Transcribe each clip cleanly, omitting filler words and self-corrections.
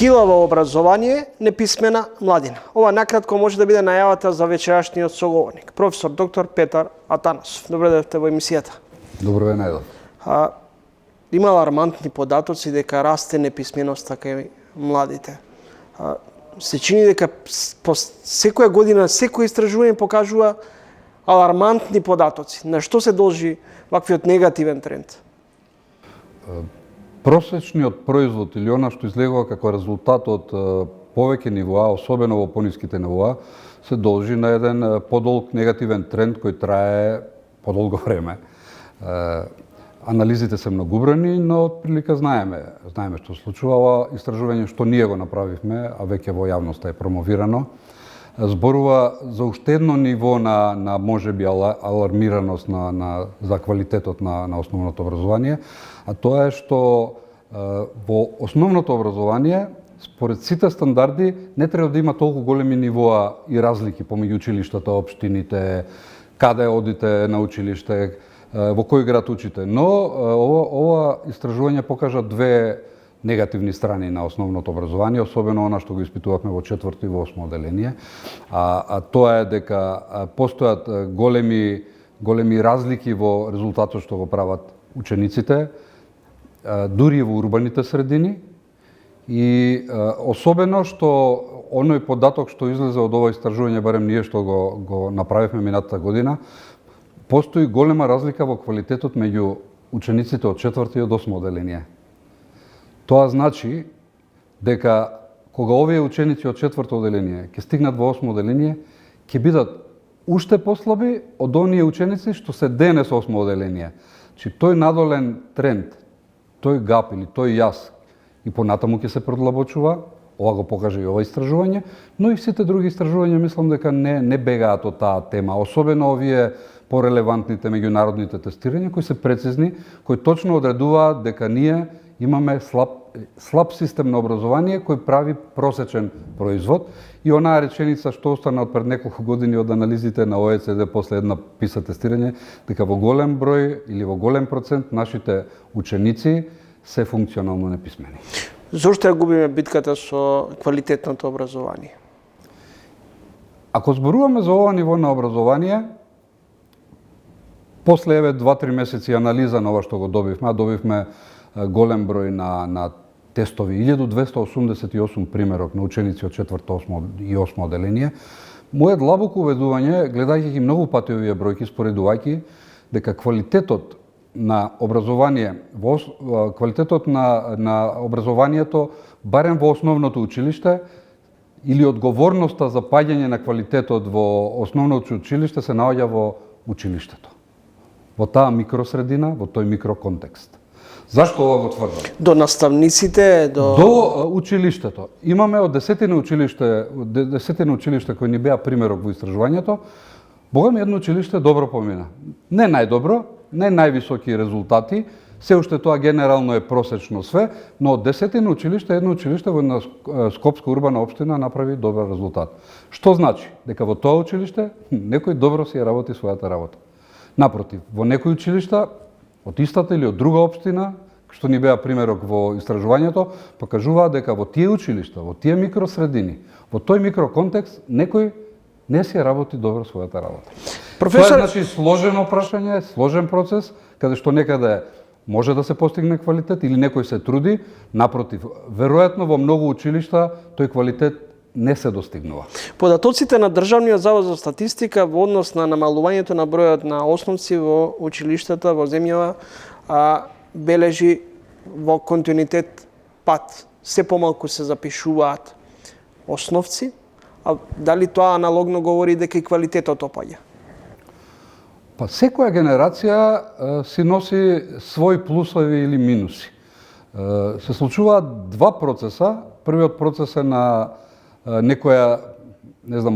Килаво образование, неписмена младина. Ова накратко може да биде најавата за вечерашниот соговорник. Професор доктор Петар Атанасов. Добре дојдовте во емисијата. Добро ве најдов. Има алармантни податоци дека расте неписменоста кај младите. Се чини дека по секоја година, секој истражување покажува алармантни податоци. На што се должи ваквиот негативен тренд? Просечниот производ или она што излегува како резултат од повеќе нивоа, особено во пониските нивоа, се должи на еден подолг негативен тренд кој трае подолго време. Анализите се многобројни, но отприлика знаеме што случува. Ова истражување што ние го направивме, а веќе во јавноста е промовирано, зборува за уште едно ниво на можеби алармираност за квалитетот на основното образование, а тоа е што во основното образование според сите стандарди не треба да има толку големи нивоа и разлики помеѓу училиштата, општините, каде одите на училиште, во кој град учите. Но ова истражување покажа две негативни страни на основното образование, особено она што го испитувавме во 4-то и во 8-то оделение. А тоа е дека постојат големи разлики во резултатот што го прават учениците, дури и во урбаните средини, и особено што оној податок што излезе од ова истражување, барем ние што го направивме минатата година, постои голема разлика во квалитетот меѓу учениците од 4-то и од 8-то оделение. Тоа значи дека кога овие ученици од 4-то оделение ќе стигнат во 8-то оделение, ќе бидат уште послаби од оние ученици што се денес 8-то оделение. Че тој надолен тренд, тој гап или тој јас и понатаму ќе се продлабочува, ова го покаже и ова истражување, но и сите други истражувања мислам дека не бегаат од таа тема, особено овие порелевантните меѓународните тестирања кои се прецизни, кои точно одредуваат дека ние имаме слаб систем на образование кој прави просечен производ, и онаа реченица што остана од пред неколку години од анализите на ОЕЦД после една PISA тестирање, дека во голем број или во голем процент нашите ученици се функционално неписмени. Зошто ја губиме битката со квалитетното образование? Ако зборуваме за ова ниво на образование, после 2-3 месеци анализа на ова што го добивме голем број на тестови, 1288 примерок на ученици од 4-то, 8-то и 8-то оделение. Моје длабоко уведување, гледајќи ги многу пати овие бројки, споредувајќи, дека квалитетот на образование, квалитетот на образованието, барем во основното училиште, или одговорноста за паѓање на квалитетот во основното училиште се наоѓа во училиштето. Во таа микросредина, во тој микроконтекст. Зашто ова го тврдам? До наставниците, до училиштето. Имаме од десетина училишта кои ни беа примерок во истражувањето. Богами едно училиште добро помина. Не најдобро, не највисоки резултати, се уште тоа генерално е просечно све, но од десетина училишта, едно училиште во една скопска урбана општина направи добар резултат. Што значи? Дека во тоа училиште некој добро си ја работи својата работа. Напротив, во некои училишта од истата или од друга општина, што ни беа примерок во истражувањето, покажуваат дека во тие училишта, во тие микросредини, во тој микроконтекст, некој не си работи добро својата работа. Тоа е значи сложено прашање, сложен процес, каде што некаде може да се постигне квалитет или некој се труди, напротив, веројатно во многу училишта тој квалитет не се достигнува. Податоците на Државниот завод за статистика во однос на намалувањето на бројот на основци во училиштата во земјава бележи во континуитет пат. Се помалку се запишуваат основци, а дали тоа аналогно говори дека и квалитетот опаѓа? Па секоја генерација си носи своји плусови или минуси. Се случуваат два процеса. Првиот процес е на некоја,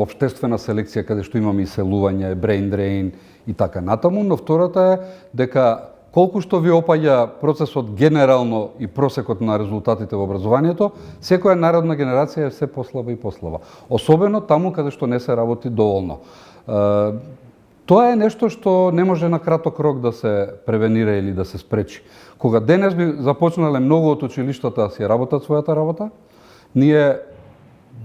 општествена селекција каде што имаме иселување, brain drain и така натаму, но втората е дека колку што ви опаѓа процесот генерално и просекот на резултатите во образованието, секоја народна генерација е се послаба и послаба. Особено таму каде што не се работи доволно. Тоа е нешто што не може на краток рок да се превенира или да се спречи. Кога денес би започнале многу од училиштата да си работат својата работа, ние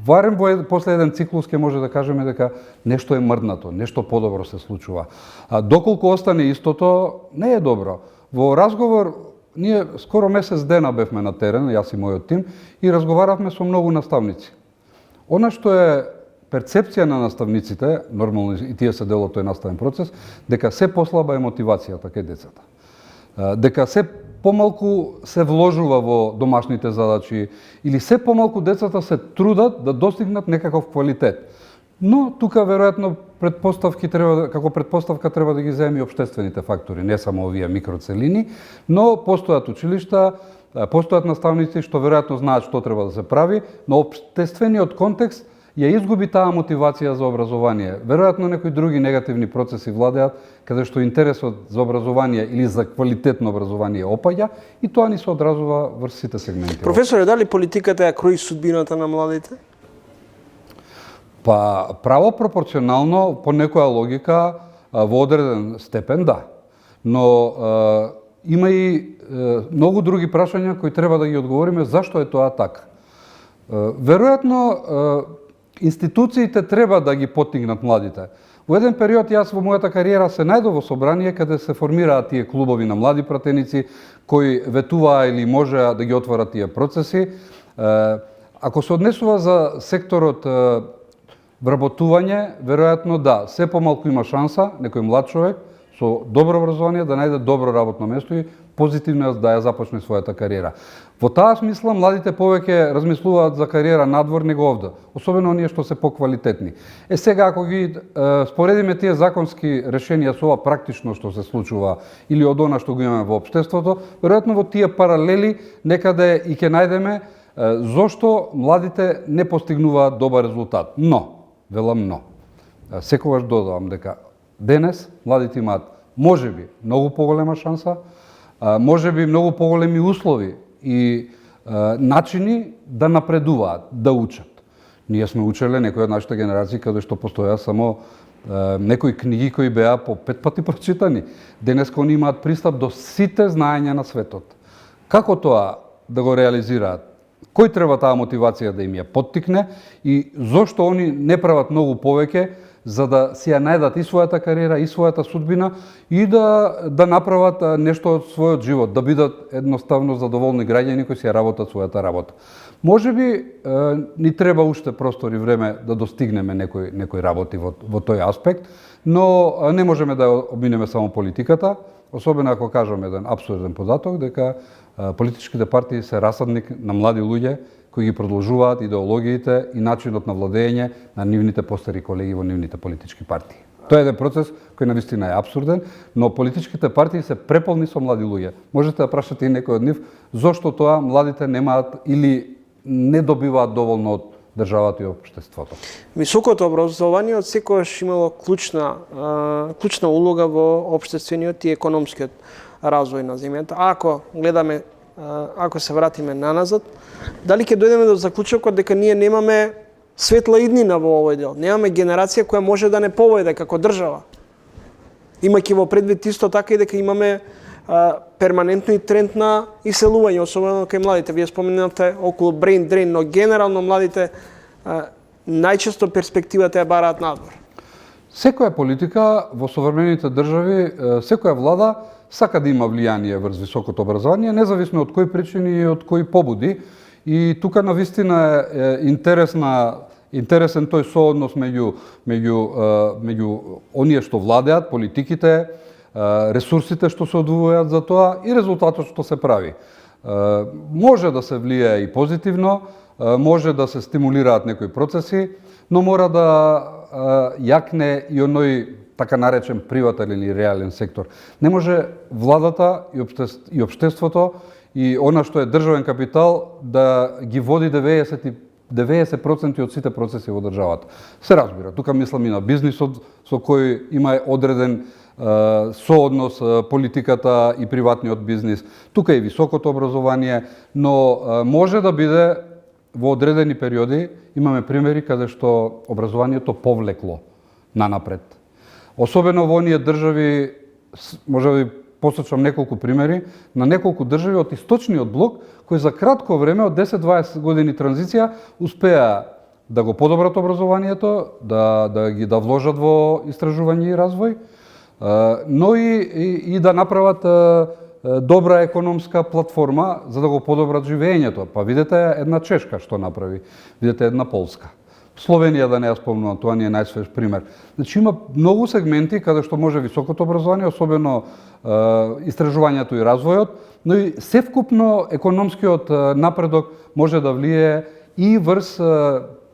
барем после еден циклус ќе може да кажеме дека нешто е мрднато, нешто подобро се случува. А доколку остане истото, не е добро. Во разговор, ние скоро месец дена бевме на терен, јас и мојот тим, и разговаравме со многу наставници. Она што е перцепција на наставниците, нормално и тие се дел од тој наставен процес, дека се послаба е мотивацијата кај децата. Дека се помалку се вложува во домашните задачи или се помалку децата се трудат да достигнат некаков квалитет. Но тука веројатно како предпоставка треба да ги земе и општествените фактори, не само овие микроцелини, но постојат училишта, постојат наставници што веројатно знаат што треба да се прави, но општествениот контекст ја изгуби таа мотивација за образование. Веројатно некои други негативни процеси владеат, каде што интересот за образование или за квалитетно образование опаѓа и тоа ни се одразува врз сите сегменти. Професоре, дали политиката ја крои судбината на младите? Па право пропорционално по некоја логика во одреден степен да. Но има и многу други прашања кои треба да ги одговориме зашто е тоа така. Веројатно институциите треба да ги поттигнат младите. Во еден период јас во мојата кариера се најдов во собрание каде се формираат тие клубови на млади пратеници кои ветуваа или можеа да ги отворат тие процеси. Ако се однесува за секторот вработување, веројатно да, се помалку има шанса некој млад човек со добро образование да најде добро работно место и позитивно да ја започне својата кариера. Во таа смисла младите повеќе размислуваат за кариера надвор него овде, особено оние што се поквалитетни. Сега ако ги споредиме тие законски решенија со ова практично што се случува или од она што го имаме во општеството, веројатно во тие паралели некаде и ќе најдеме зошто младите не постигнуваат добар резултат. Но, велам но, секогаш додавам дека денес младите имаат можеби многу поголема шанса, можеби многу поголеми услови и начини да напредуваат, да учат. Ние сме учеле некои од нашите генерации каде што постоја само некои книги кои беа по 5 пати прочитани. Денес они имаат пристап до сите знаења на светот. Како тоа да го реализираат? Кој треба таа мотивација да им ја поттикне и зошто они не прават многу повеќе за да си ја најдат и својата кариера, и својата судбина и да направат нешто од својот живот, да бидат едноставно задоволни граѓани кои си ја работат својата работа. Можеби ни треба уште простор и време да достигнеме некои работи во тој аспект, но не можеме да обминеме само политиката, особено ако кажеме еден апсурден податок дека политичките партии се расадник на млади луѓе кои ги продолжуваат идеологиите и начинот на владење на нивните постари колеги во нивните политички партии. Тоа е еден процес кој навистина е апсурден, но политичките партии се преполни со млади луѓе. Можете да прашате и некој од нив зошто тоа младите немаат или не добиваат доволно од државата и општеството. Високото образование од секогаш имало клучна улога во општествениот и економскиот развој на земјата. Ако се вратиме наназад, дали ќе дојдеме до заклучокот дека ние немаме светла иднина во овој дел, немаме генерација која може да не поведе како држава. Имајќи во предвид исто така и дека имаме перманентно и тренд на иселување, особено кај младите. Вие споменавте околу brain drain, но генерално младите најчесто перспективата ја бараат надвор. Секоја политика во современите држави, секоја влада сака да има влијание врз високото образование, независно од кои причини и од кои побуди. И тука навистина е интересен тој сооднос меѓу оние што владеат, политиките, ресурсите што се одвојат за тоа и резултатот што се прави. Може да се влијае и позитивно, може да се стимулираат некои процеси, но мора да јакне и оној така наречен приватен или реален сектор. Не може владата и општеството и она што е државен капитал да ги води 90% од сите процеси во државата. Се разбира, тука мислам и на бизнисот со кој има одреден сооднос политиката и приватниот бизнис. Тука и високото образование, но може да биде во одредени периоди, имаме примери каде што образованието повлекло нанапред. Особено во оние држави, може би посочам неколку примери на неколку држави од источниот блок кои за кратко време од 10-20 години транзиција успеа да го подобрат образованието, да вложат во истражување и развој, но и да направат добра економска платформа за да го подобрат живеењето. Па видете една Чешка што направи, видете една Полска. Словенија, да не ја спомнувам, тоа ни е најсвеж пример. Значи има многу сегменти каде што може високото образование, особено истражувањето и развојот, но и севкупно економскиот напредок може да влие и врз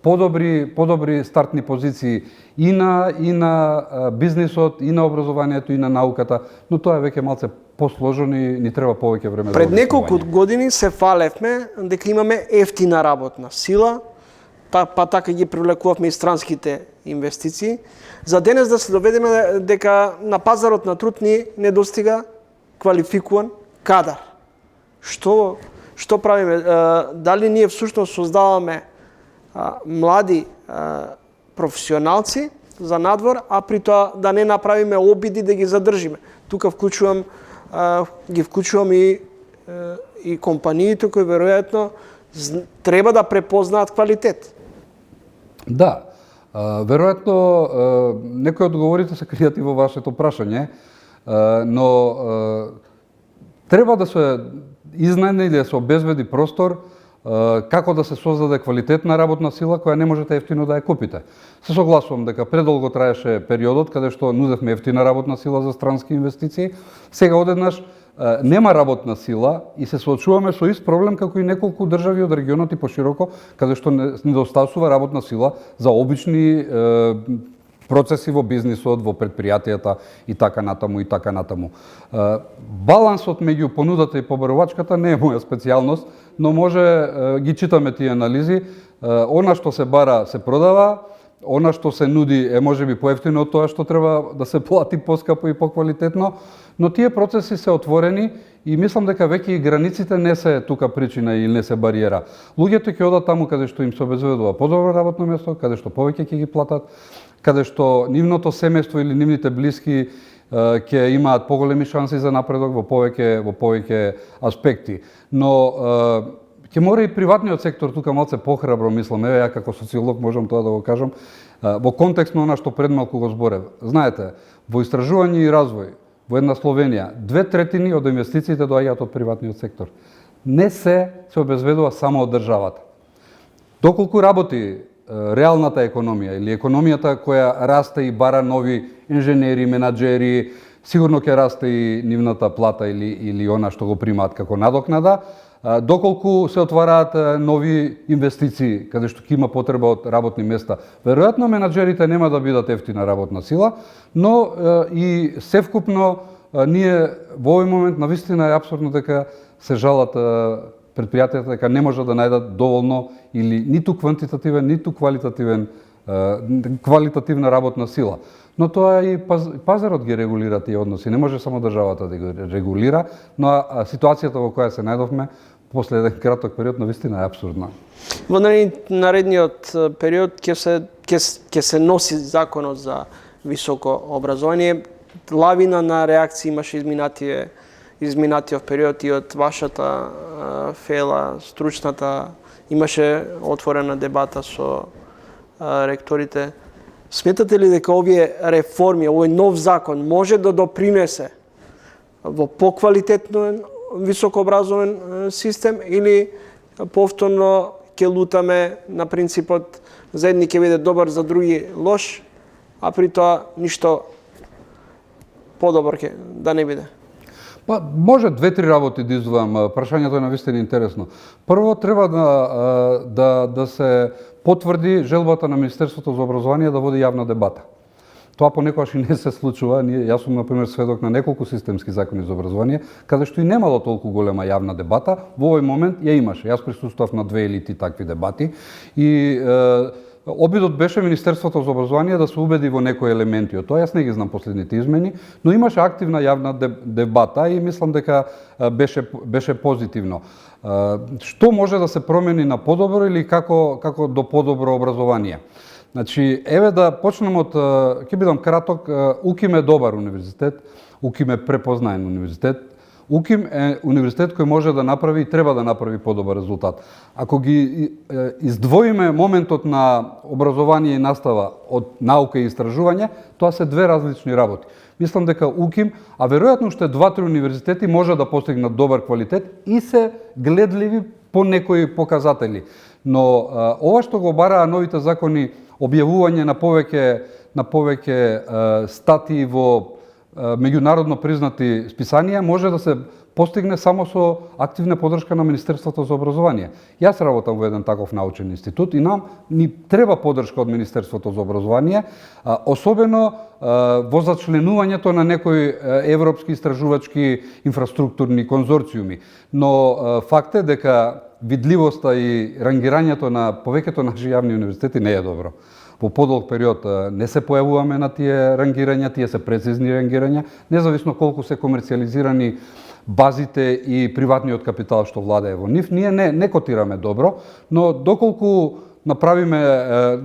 подобри стартни позиции и на бизнисот, и на образованието, и на науката, но тоа е веќе малце посложено и ни треба повеќе време. Пред неколку години се фалевме дека имаме ефтина работна сила, па така ги привлекувавме и странските инвестиции. За денес да се доведеме дека на пазарот на труд ни недостига квалификуван кадар. Што правиме? Дали ние всушност создаваме млади професионалци за надвор, а при тоа да не направиме обиди да ги задржиме. Тука ги вклучувам и компаниите кои веројатно треба да препознаат квалитет. Да, веројатно некои одговорите се кријат и во вашето прашање, но треба да се изнајде или да се обезбеди простор како да се создаде квалитетна работна сила која не можете ефтино да ја купите. Се согласувам дека предолго траеше периодот каде што нудевме ефтина работна сила за странски инвестиции. Сега одеднаш нема работна сила и се соочуваме со ист проблем како и неколку држави од регионот и пошироко, каде што недостасува работна сила за обични процеси во бизнисот, во предпријатијата и така натаму. Балансот меѓу понудата и побарувачката не е моја специјалност, но може ги читаме тие анализи. Она што се бара се продава, она што се нуди е можеби поевтино од тоа што треба да се плати поскапо и поквалитетно, но тие процеси се отворени и мислам дека веќе и границите не се тука причина или не се бариера. Луѓето ќе одат таму каде што им се обезбедува подобро работно место, каде што повеќе ќе ги платат, каде што нивното семејство или нивните блиски ќе имаат поголеми шанси за напредок во повеќе аспекти. Но ќе мора и приватниот сектор тука малце похрабро, мислам, ја како социолог можам тоа да го кажам, во контекст на она што пред малку го зборев. Знаете, во истражување и развој, во една Словенија, 2/3 од инвестициите доаѓаат од приватниот сектор. Не се обезбедува само од државата. Доколку работи реалната економија или економијата која расте и бара нови инженери, менаџери, сигурно ќе расте и нивната плата или она што го примаат како надокнада, доколку се отвараат нови инвестиции, каде што ќе има потреба од работни места. Веројатно менаџерите нема да бидат ефтина работна сила, но и севкупно ние во овој момент навистина е апсурдно дека се жалат предпријатијата дека не може да најдат доволно или ниту квантитативен, ниту квалитативна работна сила. Но тоа и пазарот ги регулира тие односи. Не може само државата да ги регулира, но ситуацијата во која се најдовме после еден краток период навистина е апсурдна. Во наредниот период ќе се носи законот за високо образование. Лавина на реакции имаше изминатиот период и од вашата фела, стручната, имаше отворена дебата со ректорите. Сметате ли дека овие реформи, овој нов закон може да допринесе во поквалитетно високообразовен систем или повторно ќе лутаме на принципот за едни ќе биде добар, за други лош, а при тоа ништо подобар ќе да не биде? Па, може 2-3 работи да издвојам. Прашањето е навистина интересно. Прво, треба да се потврди желбата на Министерството за образование да води јавна дебата. Тоа понекогаш и не се случува. Јас сум, например, сведок на неколку системски закони за образование, каде што и немало толку голема јавна дебата, во овој момент ја имаше. Јас присуствував на 2 или 3 такви дебати и обидот беше Министерството за образование да се убеди во некои елементи од тоа. Јас не ги знам последните измени, но имаше активна јавна дебата и мислам дека беше позитивно. Што може да се промени на подобро или како до подобро образование? Значи, еве да почнем од, ќе бидам краток, УКИМ е добар универзитет. УКИМ е препознаен универзитет. УКИМ е универзитет кој може да направи и треба да направи подобар резултат. Ако ги издвоиме моментот на образование и настава од наука и истражување, тоа се две различни работи. Мислам дека УКИМ, а веројатно уште 2-3 универзитети може да постигнат добар квалитет и се гледливи по некои показатели. Но ова што го бараа новите закони, објавување на повеќе статии во меѓународно признати списанија, може да се постигне само со активна подршка на Министерството за образование. Јас работам во еден таков научен институт и нам ни треба подршка од Министерството за образование, особено во зачленувањето на некои европски истражувачки инфраструктурни конзорциуми. Но факт е дека видливоста и рангирањето на повеќето наши јавни универзитети не е добро. Во подолг период не се појавуваме на тие рангирања, тие се прецизни рангирања, независно колку се комерцијализирани базите и приватниот капитал што владее во нив, ние не котираме добро, но доколку направиме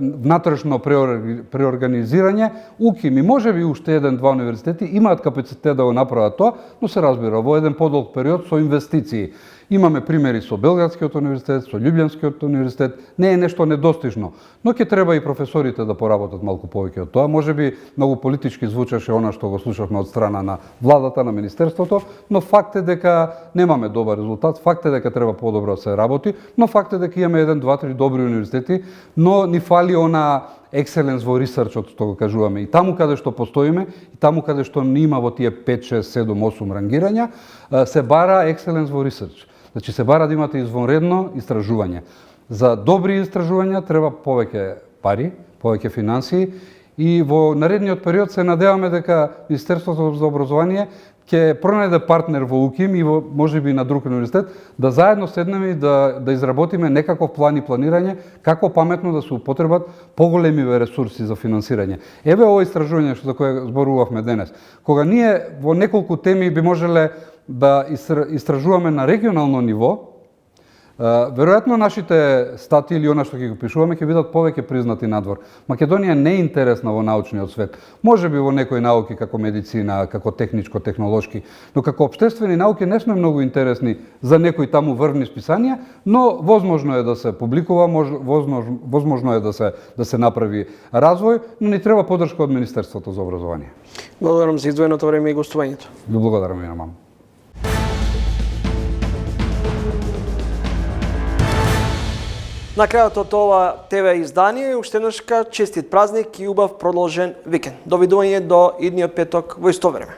внатрешно преорганизирање, УКИМ и можеби уште 1-2 универзитети имаат капацитет да го направат тоа, но се разбира во еден подолг период со инвестиции. Имаме примери со Белградскиот универзитет, со Љубљанскиот универзитет, не е нешто недостижно, но ќе треба и професорите да поработат малку повеќе од тоа. Можеби многу политички звучеше она што го слушавме од страна на владата, на Министерството, но факт е дека немаме добар резултат, факт е дека треба подобро да се работи, но факт е дека имаме 1-2-3 добри универзитети, но ни фали она екселенс во ресерчот, што го кажуваме. И таму каде што постоиме, и таму каде што нема во тие 5, 6, 7, 8 рангирања, се бара екселенс во ресерч. Значи се бара да имате извонредно истражување. За добри истражувања треба повеќе пари, повеќе финансии и во наредниот период се надеваме дека Министерството за образование ќе пронајде партнер во УКИМ и во можеби на друг универзитет да заедно седнеме и да изработиме некаков план и планирање како паметно да се употребат поголеми ресурси за финансирање. Еве ова истражување што за кое зборувавме денес. Кога ние во неколку теми би можеле да истражуваме на регионално ниво, веројатно нашите статии или она што ќе го пишуваме ќе бидат повеќе признати надвор. Македонија не е интересна во научниот свет. Можеби во некои науки како медицина, како техничко-технолошки, но како општествени науки не сме многу интересни за некои таму врвни списанија, но возможно е да се публикува, возможно е да се направи развој, но ни треба подршка од Министерството за образование. Благодарам за издвоеното време и гостувањето. Ви благодарам и на мама. На крајот од ова ТВ издание, уште еднаш честит празник и убав продолжен викенд. Довидување до идниот петок во исто време.